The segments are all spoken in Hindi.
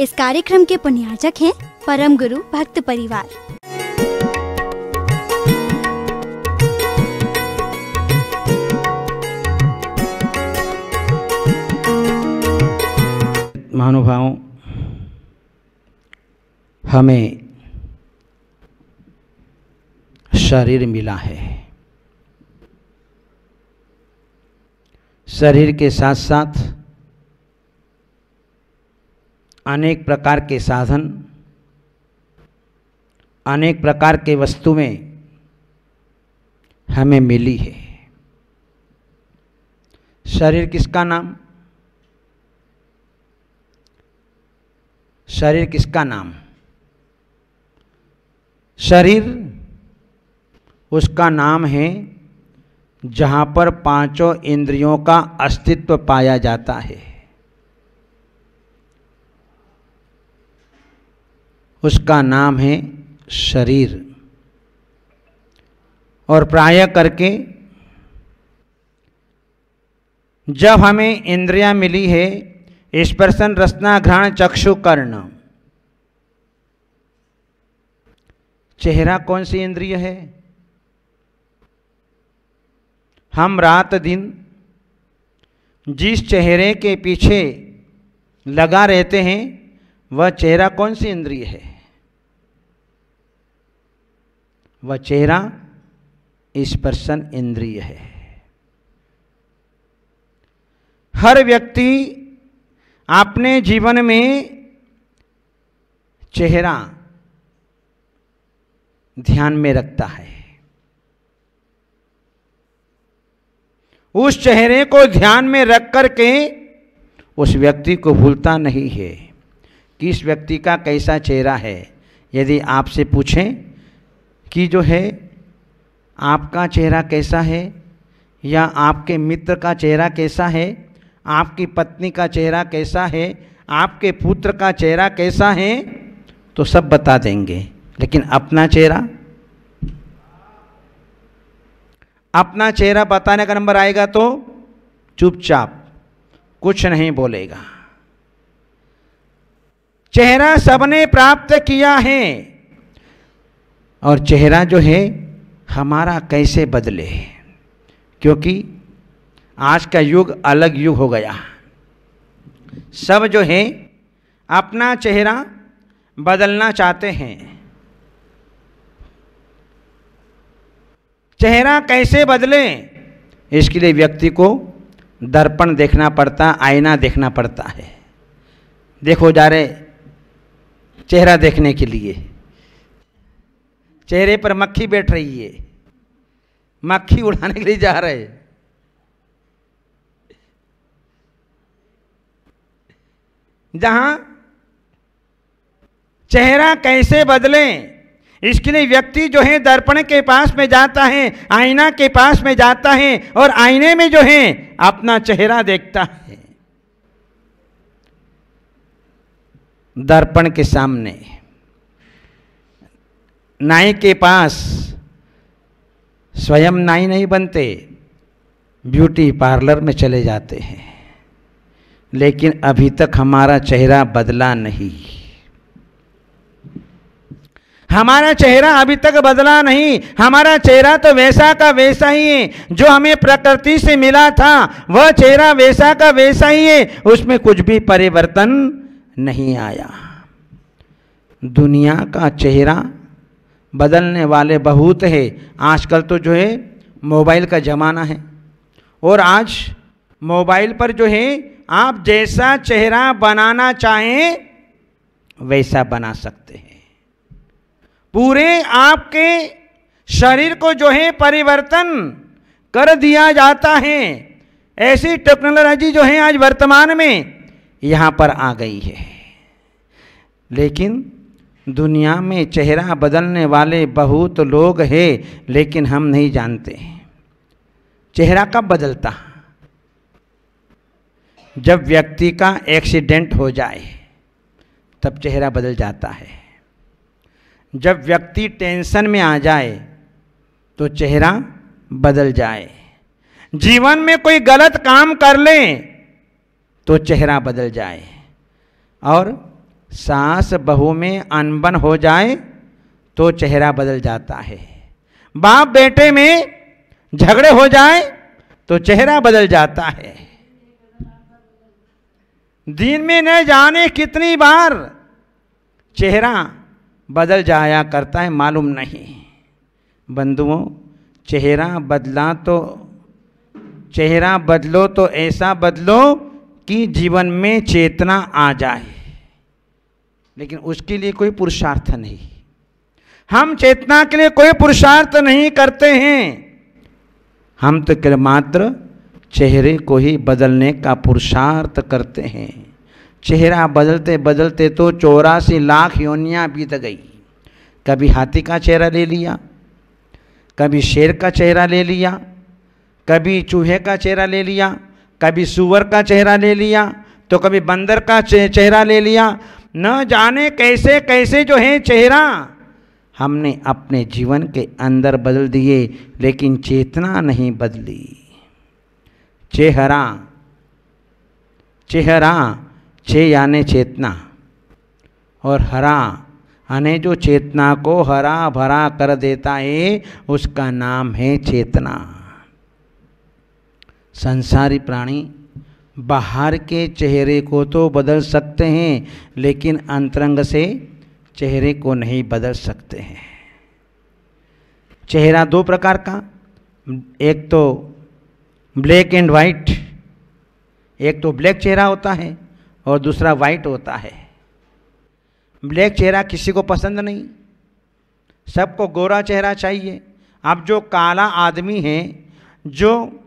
इस कार्यक्रम के पुण्याजक हैं परम गुरु भक्त परिवार। महानुभावों, हमें शरीर मिला है। शरीर के साथ साथ अनेक प्रकार के साधन, अनेक प्रकार के वस्तुएं हमें मिली है। शरीर किसका नाम? शरीर किसका नाम? शरीर उसका नाम है जहाँ पर पांचों इंद्रियों का अस्तित्व पाया जाता है। उसका नाम है शरीर। और प्रायः करके जब हमें इंद्रियां मिली है, स्पर्शन रसना घ्राण चक्षु कर्ण, चेहरा कौन सी इंद्रिय है? हम रात दिन जिस चेहरे के पीछे लगा रहते हैं वह चेहरा कौन सी इंद्रिय है? वह चेहरा स्पर्शन इंद्रिय है। हर व्यक्ति अपने जीवन में चेहरा ध्यान में रखता है। उस चेहरे को ध्यान में रख करके उस व्यक्ति को भूलता नहीं है कि इस व्यक्ति का कैसा चेहरा है। यदि आपसे पूछें कि जो है आपका चेहरा कैसा है, या आपके मित्र का चेहरा कैसा है, आपकी पत्नी का चेहरा कैसा है, आपके पुत्र का चेहरा कैसा है, तो सब बता देंगे। लेकिन अपना चेहरा बताने का नंबर आएगा तो चुपचाप कुछ नहीं बोलेगा। चेहरा सबने प्राप्त किया है, और चेहरा जो है हमारा कैसे बदले, क्योंकि आज का युग अलग युग हो गया। सब जो है अपना चेहरा बदलना चाहते हैं। चेहरा कैसे बदले, इसके लिए व्यक्ति को दर्पण देखना पड़ता, आईना देखना पड़ता है। देखो जा रहे चेहरा देखने के लिए, चेहरे पर मक्खी बैठ रही है, मक्खी उड़ाने के लिए जा रहे। जहां चेहरा कैसे बदले, इसके लिए व्यक्ति जो है दर्पण के पास में जाता है, आईना के पास में जाता है, और आईने में जो है अपना चेहरा देखता है। दर्पण के सामने, नाई के पास स्वयं नाई नहीं बनते, ब्यूटी पार्लर में चले जाते हैं। लेकिन अभी तक हमारा चेहरा बदला नहीं। हमारा चेहरा अभी तक बदला नहीं। हमारा चेहरा तो वैसा का वैसा ही है, जो हमें प्रकृति से मिला था वह चेहरा वैसा का वैसा ही है, उसमें कुछ भी परिवर्तन नहीं आया। दुनिया का चेहरा बदलने वाले बहुत है। आजकल तो जो है मोबाइल का ज़माना है, और आज मोबाइल पर जो है आप जैसा चेहरा बनाना चाहें वैसा बना सकते हैं। पूरे आपके शरीर को जो है परिवर्तन कर दिया जाता है। ऐसी टेक्नोलॉजी जो है आज वर्तमान में यहाँ पर आ गई है। लेकिन दुनिया में चेहरा बदलने वाले बहुत लोग हैं, लेकिन हम नहीं जानते चेहरा कब बदलता। जब व्यक्ति का एक्सीडेंट हो जाए तब चेहरा बदल जाता है। जब व्यक्ति टेंशन में आ जाए तो चेहरा बदल जाए। जीवन में कोई गलत काम कर ले तो चेहरा बदल जाए। और सास बहू में अनबन हो जाए तो चेहरा बदल जाता है, बाप बेटे में झगड़े हो जाए तो चेहरा बदल जाता है। दिन में न जाने कितनी बार चेहरा बदल जाया करता है, मालूम नहीं। बंधुओं, चेहरा बदलो तो ऐसा बदलो कि जीवन में चेतना आ जाए, लेकिन उसके लिए कोई पुरुषार्थ नहीं। हम चेतना के लिए कोई पुरुषार्थ नहीं करते हैं, हम तो केवल मात्र चेहरे को ही बदलने का पुरुषार्थ करते हैं। चेहरा बदलते बदलते तो 84 लाख योनियां बीत गई। कभी हाथी का चेहरा ले लिया, कभी शेर का चेहरा ले लिया, कभी चूहे का चेहरा ले लिया, कभी सूअर का चेहरा ले लिया, तो कभी बंदर का चेहरा ले लिया। न जाने कैसे कैसे जो है चेहरा हमने अपने जीवन के अंदर बदल दिए, लेकिन चेतना नहीं बदली। चेहरा चे यानी चेतना, और हरा यानी जो चेतना को हरा भरा कर देता है, उसका नाम है चेतना। संसारी प्राणी बाहर के चेहरे को तो बदल सकते हैं, लेकिन अंतरंग से चेहरे को नहीं बदल सकते हैं। चेहरा दो प्रकार का, एक तो ब्लैक एंड वाइट, एक तो ब्लैक चेहरा होता है और दूसरा वाइट होता है। ब्लैक चेहरा किसी को पसंद नहीं, सबको गोरा चेहरा चाहिए। अब जो काला आदमी है, जो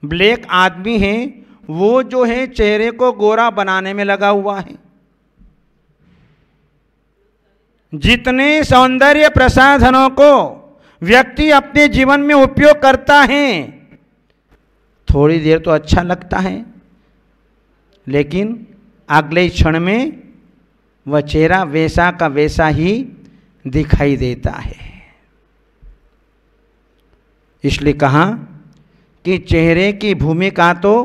ब्लैक आदमी है, वो जो है चेहरे को गोरा बनाने में लगा हुआ है। जितने सौंदर्य प्रसाधनों को व्यक्ति अपने जीवन में उपयोग करता है, थोड़ी देर तो अच्छा लगता है, लेकिन अगले क्षण में वह चेहरा वैसा का वैसा ही दिखाई देता है। इसलिए कहा कि चेहरे की भूमिका तो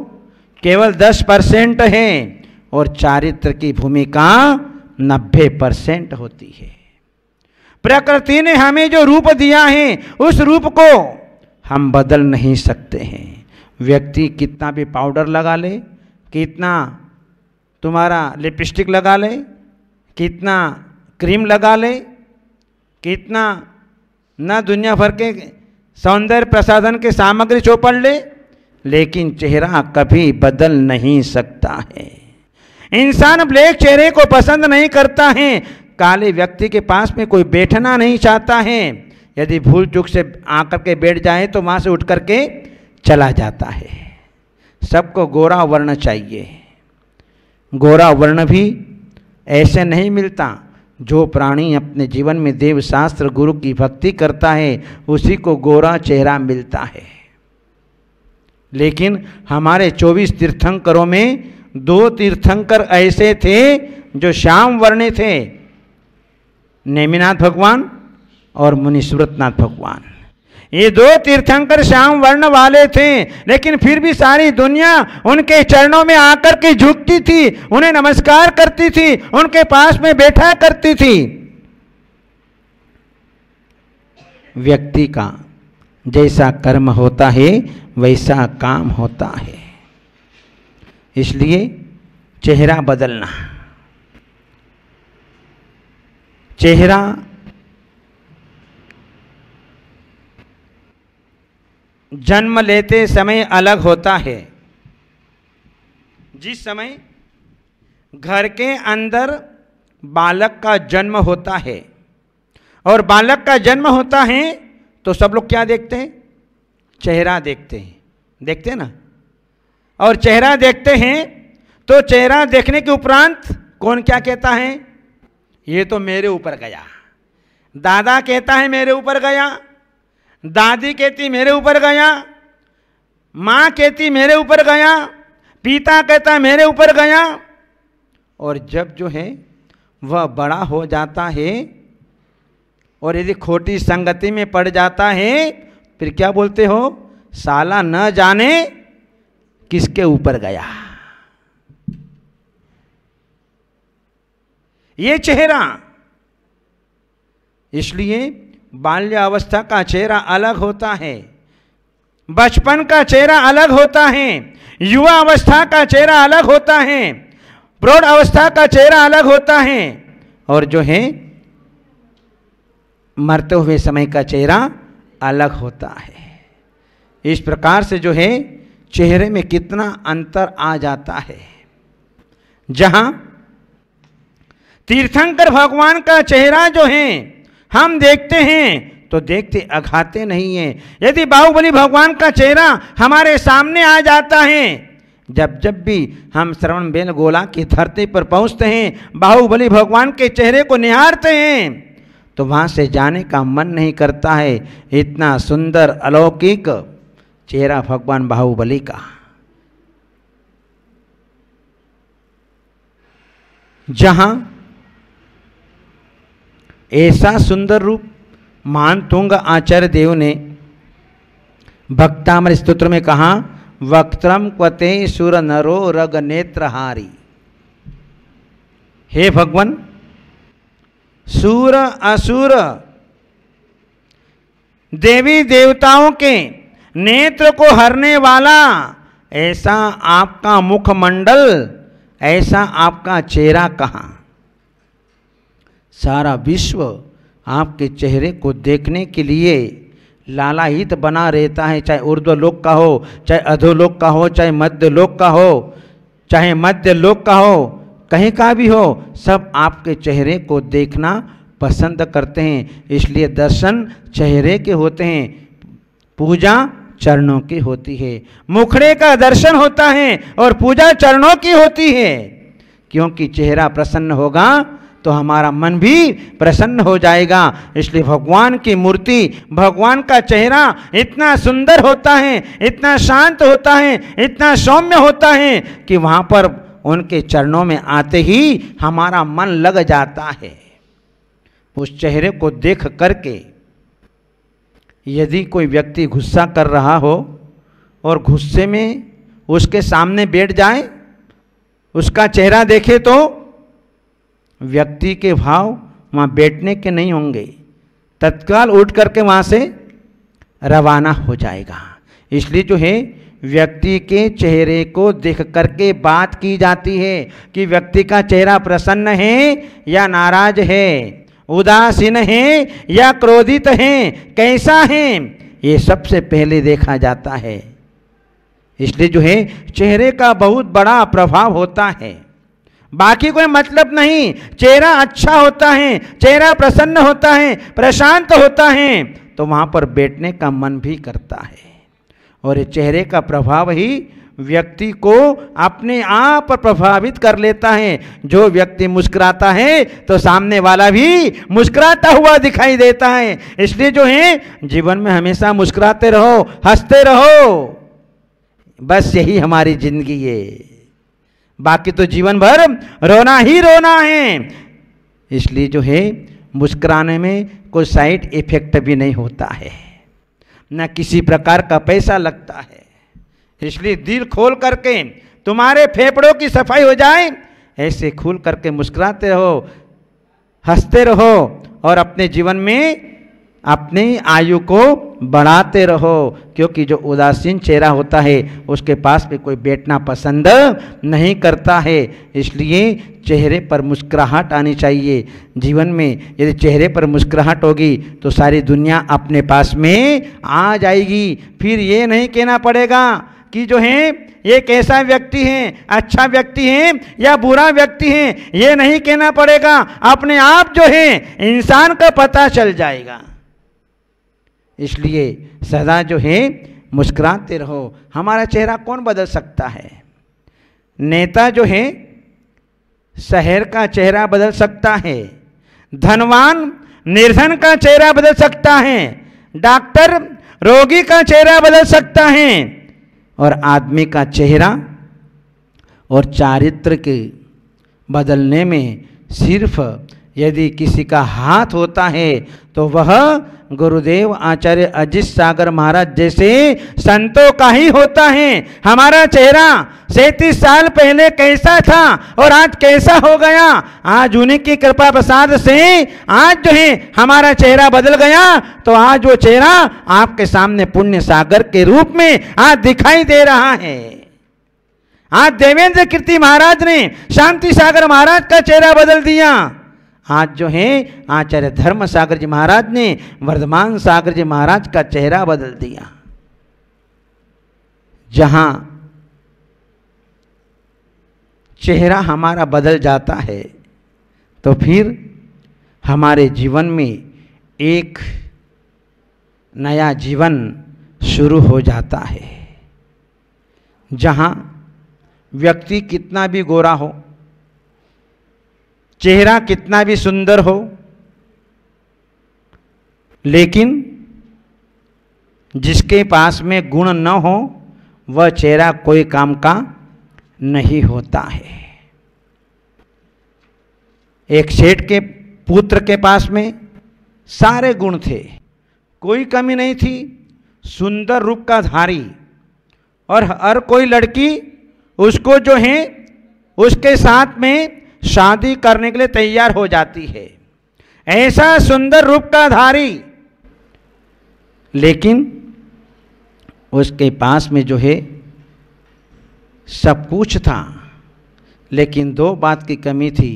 केवल 10% है और चारित्र की भूमिका 90% होती है। प्रकृति ने हमें जो रूप दिया है, उस रूप को हम बदल नहीं सकते हैं। व्यक्ति कितना भी पाउडर लगा ले, कितना तुम्हारा लिपस्टिक लगा ले, कितना क्रीम लगा ले, कितना न दुनिया भर के सौंदर्य प्रसाधन के सामग्री चौपड़ ले, लेकिन चेहरा कभी बदल नहीं सकता है। इंसान ब्लैक चेहरे को पसंद नहीं करता है, काले व्यक्ति के पास में कोई बैठना नहीं चाहता है। यदि भूल चूक से आकर के बैठ जाए तो वहाँ से उठ करके चला जाता है। सबको गोरा वर्ण चाहिए। गोरा वर्ण भी ऐसे नहीं मिलता। जो प्राणी अपने जीवन में देव शास्त्र गुरु की भक्ति करता है, उसी को गोरा चेहरा मिलता है। लेकिन हमारे 24 तीर्थंकरों में 2 तीर्थंकर ऐसे थे जो श्याम वर्णी थे, नेमिनाथ भगवान और मुनीश्वरनाथ भगवान। ये 2 तीर्थंकर श्याम वर्ण वाले थे, लेकिन फिर भी सारी दुनिया उनके चरणों में आकर के झुकती थी, उन्हें नमस्कार करती थी, उनके पास में बैठा करती थी। व्यक्ति का जैसा कर्म होता है वैसा काम होता है। इसलिए चेहरा बदलना, चेहरा जन्म लेते समय अलग होता है। जिस समय घर के अंदर बालक का जन्म होता है और बालक का जन्म होता है तो सब लोग क्या देखते हैं? चेहरा देखते हैं, देखते हैं ना। और चेहरा देखते हैं तो चेहरा देखने के उपरांत कौन क्या कहता है? ये तो मेरे ऊपर गया। दादा कहता है मेरे ऊपर गया, दादी कहती मेरे ऊपर गया, माँ कहती मेरे ऊपर गया, पिता कहता मेरे ऊपर गया। और जब जो है वह बड़ा हो जाता है और यदि खोटी संगति में पड़ जाता है, फिर क्या बोलते हो? साला न जाने किसके ऊपर गया। ये चेहरा। इसलिए बाल्यावस्था का चेहरा अलग होता है, बचपन का चेहरा अलग होता है, युवा अवस्था का चेहरा अलग होता है, प्रौढ़ अवस्था का चेहरा अलग होता है, और जो है मरते हुए समय का चेहरा अलग होता है। इस प्रकार से जो है चेहरे में कितना अंतर आ जाता है। जहां तीर्थंकर भगवान का चेहरा जो है हम देखते हैं तो देखते अघाते नहीं हैं। यदि बाहुबली भगवान का चेहरा हमारे सामने आ जाता है, जब भी हम श्रवण बेलगोला की धरती पर पहुंचते हैं, बाहुबली भगवान के चेहरे को निहारते हैं, तो वहां से जाने का मन नहीं करता है। इतना सुंदर अलौकिक चेहरा भगवान बाहुबली का। जहां ऐसा सुंदर रूप मानतुंग आचार्य देव ने भक्तामृत स्तोत्र में कहा, वक्त्रम क्वते सुर नरो रग नेत्रहारी। हे भगवान, सूर असुर देवी देवताओं के नेत्र को हरने वाला ऐसा आपका मुखमंडल, ऐसा आपका चेहरा कहाँ। सारा विश्व आपके चेहरे को देखने के लिए लालायित बना रहता है, चाहे ऊर्ध्वलोक का हो, चाहे अधोलोक का हो, चाहे मध्य लोक का हो, चाहे मध्य लोक का हो, कहीं का भी हो, सब आपके चेहरे को देखना पसंद करते हैं। इसलिए दर्शन चेहरे के होते हैं, पूजा चरणों की होती है। मुखड़े का दर्शन होता है और पूजा चरणों की होती है, क्योंकि चेहरा प्रसन्न होगा तो हमारा मन भी प्रसन्न हो जाएगा। इसलिए भगवान की मूर्ति, भगवान का चेहरा इतना सुंदर होता है, इतना शांत होता है, इतना सौम्य होता है कि वहाँ पर उनके चरणों में आते ही हमारा मन लग जाता है। उस चेहरे को देख करके यदि कोई व्यक्ति गुस्सा कर रहा हो और गुस्से में उसके सामने बैठ जाए, उसका चेहरा देखे तो व्यक्ति के भाव वहाँ बैठने के नहीं होंगे, तत्काल उठ करके वहाँ से रवाना हो जाएगा। इसलिए जो है व्यक्ति के चेहरे को देख करके बात की जाती है कि व्यक्ति का चेहरा प्रसन्न है या नाराज है, उदासीन है या क्रोधित है, कैसा है, ये सबसे पहले देखा जाता है। इसलिए जो है चेहरे का बहुत बड़ा प्रभाव होता है, बाकी कोई मतलब नहीं। चेहरा अच्छा होता है, चेहरा प्रसन्न होता है, प्रशांत होता है, तो वहाँ पर बैठने का मन भी करता है। और ये चेहरे का प्रभाव ही व्यक्ति को अपने आप प्रभावित कर लेता है। जो व्यक्ति मुस्कुराता है तो सामने वाला भी मुस्कुराता हुआ दिखाई देता है। इसलिए जो है जीवन में हमेशा मुस्कुराते रहो, हंसते रहो, बस यही हमारी जिंदगी है। बाकी तो जीवन भर रोना ही रोना है। इसलिए जो है मुस्कुराने में कोई साइड इफेक्ट भी नहीं होता है, न किसी प्रकार का पैसा लगता है। इसलिए दिल खोल करके तुम्हारे फेफड़ों की सफाई हो जाए, ऐसे खोल करके मुस्कुराते रहो, हंसते रहो और अपने जीवन में अपनी आयु को बढ़ाते रहो। क्योंकि जो उदासीन चेहरा होता है उसके पास भी कोई बैठना पसंद नहीं करता है। इसलिए चेहरे पर मुस्कुराहट आनी चाहिए जीवन में। यदि चेहरे पर मुस्कुराहट होगी तो सारी दुनिया अपने पास में आ जाएगी। फिर ये नहीं कहना पड़ेगा कि जो है ये कैसा व्यक्ति है, अच्छा व्यक्ति है या बुरा व्यक्ति है, ये नहीं कहना पड़ेगा। अपने आप जो है इंसान का पता चल जाएगा। इसलिए सदा जो है मुस्कुराते रहो। हमारा चेहरा कौन बदल सकता है? नेता जो है शहर का चेहरा बदल सकता है, धनवान निर्धन का चेहरा बदल सकता है, डॉक्टर रोगी का चेहरा बदल सकता है, और आदमी का चेहरा और चारित्र के बदलने में सिर्फ यदि किसी का हाथ होता है तो वह गुरुदेव आचार्य अजित सागर महाराज जैसे संतों का ही होता है। हमारा चेहरा 37 साल पहले कैसा था और आज कैसा हो गया, आज उन्हीं की कृपा प्रसाद से आज जो है हमारा चेहरा बदल गया। तो आज वो चेहरा आपके सामने पुण्य सागर के रूप में आज दिखाई दे रहा है। आज देवेंद्र कीर्ति महाराज ने शांति सागर महाराज का चेहरा बदल दिया। आज जो है आचार्य धर्म सागर जी महाराज ने वर्धमान सागर जी महाराज का चेहरा बदल दिया। जहां चेहरा हमारा बदल जाता है तो फिर हमारे जीवन में एक नया जीवन शुरू हो जाता है। जहां व्यक्ति कितना भी गोरा हो, चेहरा कितना भी सुंदर हो, लेकिन जिसके पास में गुण न हो वह चेहरा कोई काम का नहीं होता है। एक सेठ के पुत्र के पास में सारे गुण थे, कोई कमी नहीं थी, सुंदर रूप का धारी, और हर कोई लड़की उसको जो है उसके साथ में शादी करने के लिए तैयार हो जाती है। ऐसा सुंदर रूप का धारी, लेकिन उसके पास में जो है सब कुछ था, लेकिन दो बात की कमी थी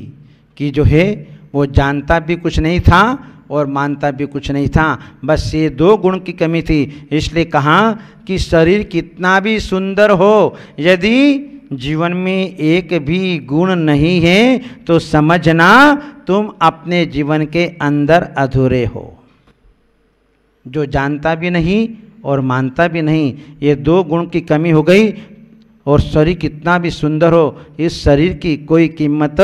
कि जो है वो जानता भी कुछ नहीं था और मानता भी कुछ नहीं था। बस ये दो गुण की कमी थी। इसलिए कहा कि शरीर कितना भी सुंदर हो, यदि जीवन में एक भी गुण नहीं है तो समझना तुम अपने जीवन के अंदर अधूरे हो। जो जानता भी नहीं और मानता भी नहीं, ये दो गुण की कमी हो गई। और शरीर कितना भी सुंदर हो, इस शरीर की कोई कीमत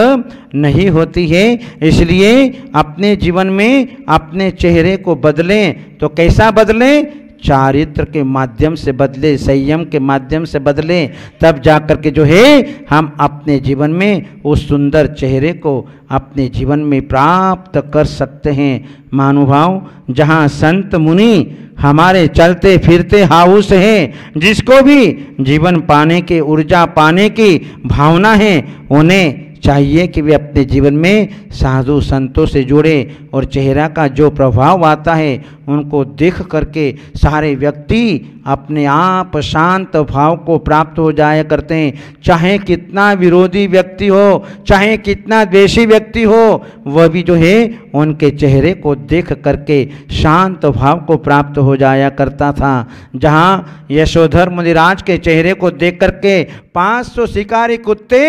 नहीं होती है। इसलिए अपने जीवन में अपने चेहरे को बदलें। तो कैसा बदलें? चारित्र के माध्यम से बदले, संयम के माध्यम से बदले, तब जाकर के जो है हम अपने जीवन में उस सुंदर चेहरे को अपने जीवन में प्राप्त कर सकते हैं। महानुभाव, जहाँ संत मुनि हमारे चलते फिरते हाउस हैं, जिसको भी जीवन पाने की, ऊर्जा पाने की भावना है, उन्हें चाहिए कि वे अपने जीवन में साधु संतों से जुड़े और चेहरा का जो प्रभाव आता है उनको देख करके सारे व्यक्ति अपने आप शांत भाव को प्राप्त हो जाया करते हैं। चाहे कितना विरोधी व्यक्ति हो, चाहे कितना द्वेषी व्यक्ति हो, वह भी जो है उनके चेहरे को देख करके शांत भाव को प्राप्त हो जाया करता था। जहाँ यशोधर मुनिराज के चेहरे को देख करके 500 शिकारी कुत्ते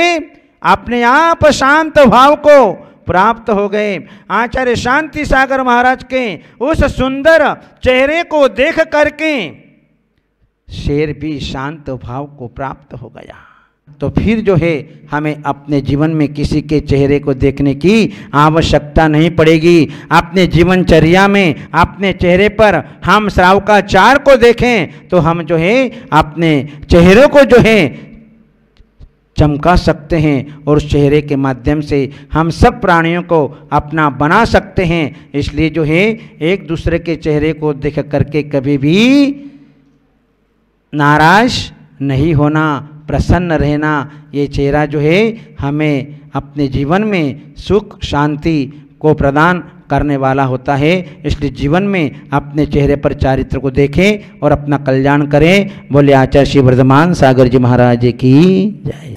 अपने आप शांत भाव को प्राप्त हो गए। आचार्य शांति सागर महाराज के उस सुंदर चेहरे को देख करके शेर भी शांत भाव को प्राप्त हो गया। तो फिर जो है हमें अपने जीवन में किसी के चेहरे को देखने की आवश्यकता नहीं पड़ेगी। अपने जीवनचर्या में अपने चेहरे पर हम श्रावकाचार को देखें तो हम जो है अपने चेहरे को जो है चमका सकते हैं और उस चेहरे के माध्यम से हम सब प्राणियों को अपना बना सकते हैं। इसलिए जो है एक दूसरे के चेहरे को देख करके कभी भी नाराज नहीं होना, प्रसन्न रहना। ये चेहरा जो है हमें अपने जीवन में सुख शांति को प्रदान करने वाला होता है। इसलिए जीवन में अपने चेहरे पर चारित्र को देखें और अपना कल्याण करें। बोले आचार्य श्री वर्धमान सागर जी महाराज की जय।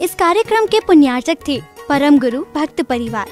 इस कार्यक्रम के पुण्यार्चक थे परम गुरु भक्त परिवार।